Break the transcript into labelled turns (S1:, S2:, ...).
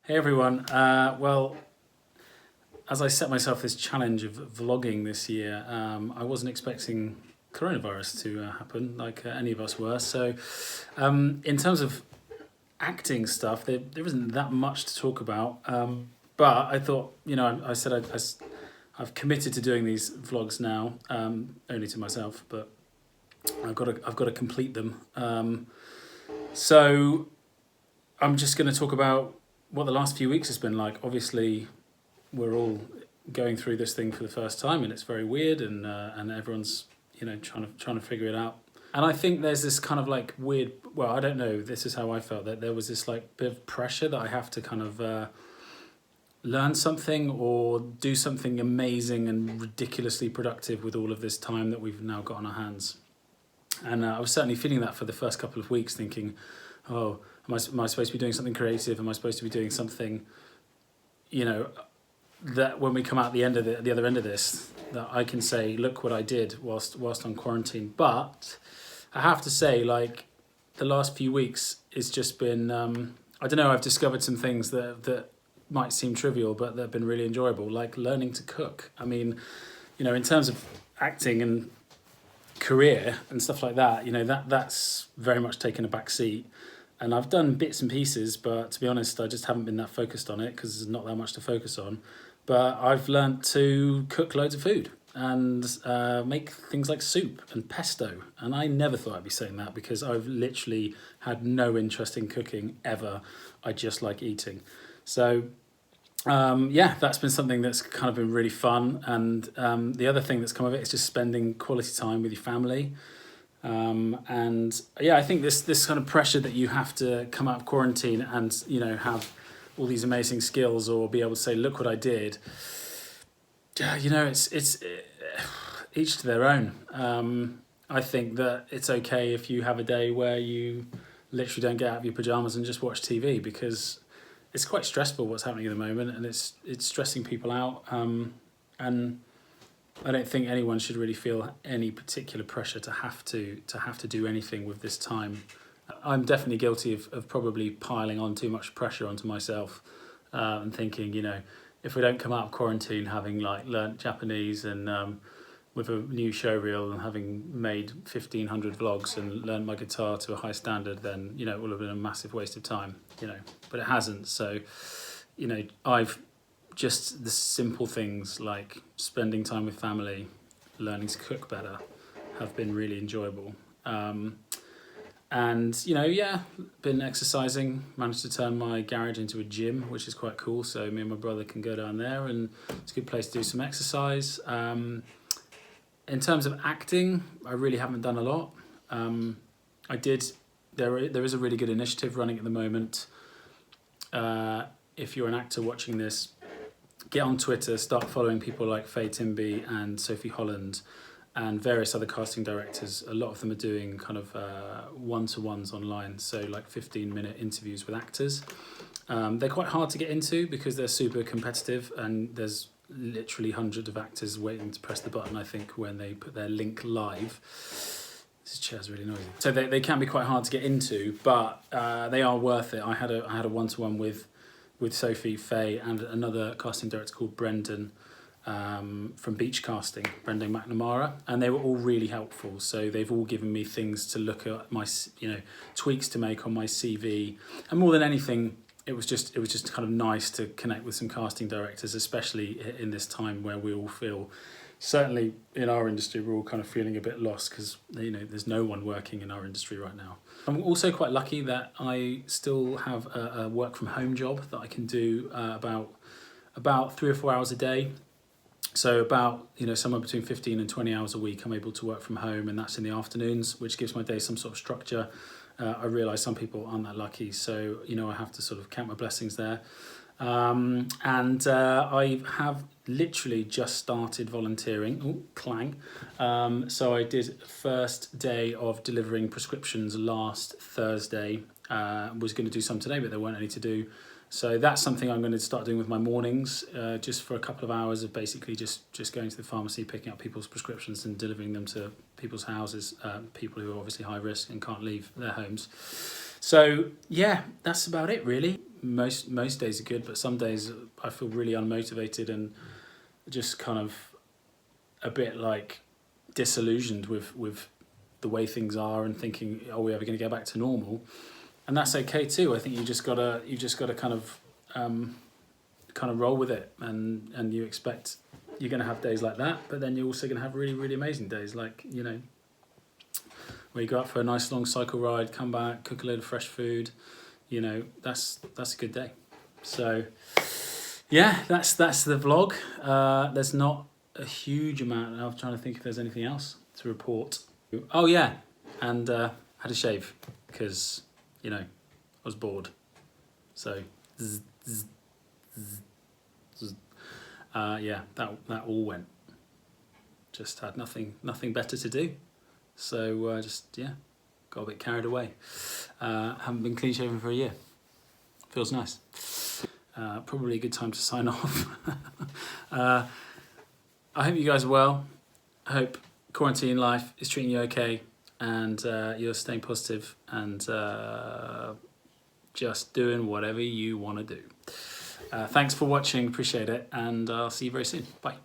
S1: Hey everyone. Well, as I set myself this challenge of vlogging this year, I wasn't expecting coronavirus to happen like any of us were. So, in terms of acting stuff, there isn't that much to talk about. But I thought, I said I've committed to doing these vlogs now, only to myself, but I've got to complete them. So I'm just going to talk about what the last few weeks has been like. Obviously, we're all going through this thing for the first time, and it's very weird, and everyone's trying to figure it out. And I think there's this kind of like weird. Well, I don't know. This is how I felt, that there was this like bit of pressure that I have to kind of learn something or do something amazing and ridiculously productive with all of this time that we've now got on our hands. And I was certainly feeling that for the first couple of weeks, thinking, oh, am I supposed to be doing something creative? Am I supposed to be doing something, that when we come out the other end of this, that I can say, look what I did whilst on quarantine. But I have to say, like, the last few weeks, it's just been, I don't know, I've discovered some things that might seem trivial, but they've been really enjoyable, like learning to cook. I mean, in terms of acting and career and stuff like that, that's very much taken a back seat. And I've done bits and pieces, but to be honest, I just haven't been that focused on it because there's not that much to focus on. But I've learnt to cook loads of food and make things like soup and pesto. And I never thought I'd be saying that because I've literally had no interest in cooking ever. I just like eating. So that's been something that's kind of been really fun. And the other thing that's come of it is just spending quality time with your family. I think this kind of pressure that you have to come out of quarantine and have all these amazing skills or be able to say, look what I did. It's each to their own. I think that it's okay if you have a day where you literally don't get out of your pajamas and just watch TV, because it's quite stressful what's happening at the moment, and it's stressing people out. And I don't think anyone should really feel any particular pressure to have to do anything with this time. I'm definitely guilty of probably piling on too much pressure onto myself, and thinking, if we don't come out of quarantine having like learnt Japanese and with a new show reel and having made 1,500 vlogs and learned my guitar to a high standard, then it will have been a massive waste of time. But it hasn't. So, I've just the simple things like spending time with family, learning to cook better, have been really enjoyable. Been exercising, managed to turn my garage into a gym, which is quite cool. So me and my brother can go down there, and it's a good place to do some exercise. In terms of acting, I really haven't done a lot. There is a really good initiative running at the moment. If you're an actor watching this, get on Twitter, start following people like Faye Timby and Sophie Holland and various other casting directors. A lot of them are doing kind of one-to-ones online, so like 15-minute interviews with actors. They're quite hard to get into because they're super competitive, and there's literally hundreds of actors waiting to press the button, I think, when they put their link live. This chair's really noisy. So they can be quite hard to get into, but they are worth it. I had a one-to-one with Sophie, Faye, and another casting director called Brendan from Beach Casting, Brendan McNamara, and they were all really helpful. So they've all given me things to look at, my tweaks to make on my CV, and more than anything, it was just kind of nice to connect with some casting directors, especially in this time where we all feel, certainly in our industry, we're all kind of feeling a bit lost because there's no one working in our industry right now. I'm also quite lucky that I still have a work from home job that I can do about 3 or 4 hours a day. So about somewhere between 15 and 20 hours a week I'm able to work from home, and that's in the afternoons, which gives my day some sort of structure. I realise some people aren't that lucky, so I have to sort of count my blessings there. I have literally just started volunteering. Oh, clang. So I did first day of delivering prescriptions last Thursday. Was going to do some today, but there weren't any to do. So that's something I'm going to start doing with my mornings, just for a couple of hours of basically just going to the pharmacy, picking up people's prescriptions and delivering them to people's houses, people who are obviously high risk and can't leave their homes. So yeah, that's about it really. Most days are good, but some days I feel really unmotivated and just kind of a bit like disillusioned with the way things are and thinking, are we ever going to go back to normal? And that's okay too. I think you just gotta kind of roll with it, and you expect you're going to have days like that, but then you're also going to have really, really amazing days, like, you know, where you go out for a nice long cycle ride, come back, cook a load of fresh food, you know, that's a good day. So yeah, that's the vlog. There's not a huge amount. I'm trying to think if there's anything else to report. Oh yeah, and had a shave because, you know, I was bored. So yeah, that all went. Just had nothing better to do. So just, yeah, got a bit carried away. Haven't been clean shaven for a year. Feels nice. Probably a good time to sign off. I hope you guys are well. I hope quarantine life is treating you okay, and you're staying positive and just doing whatever you want to do. Thanks for watching, appreciate it, and I'll see you very soon. Bye.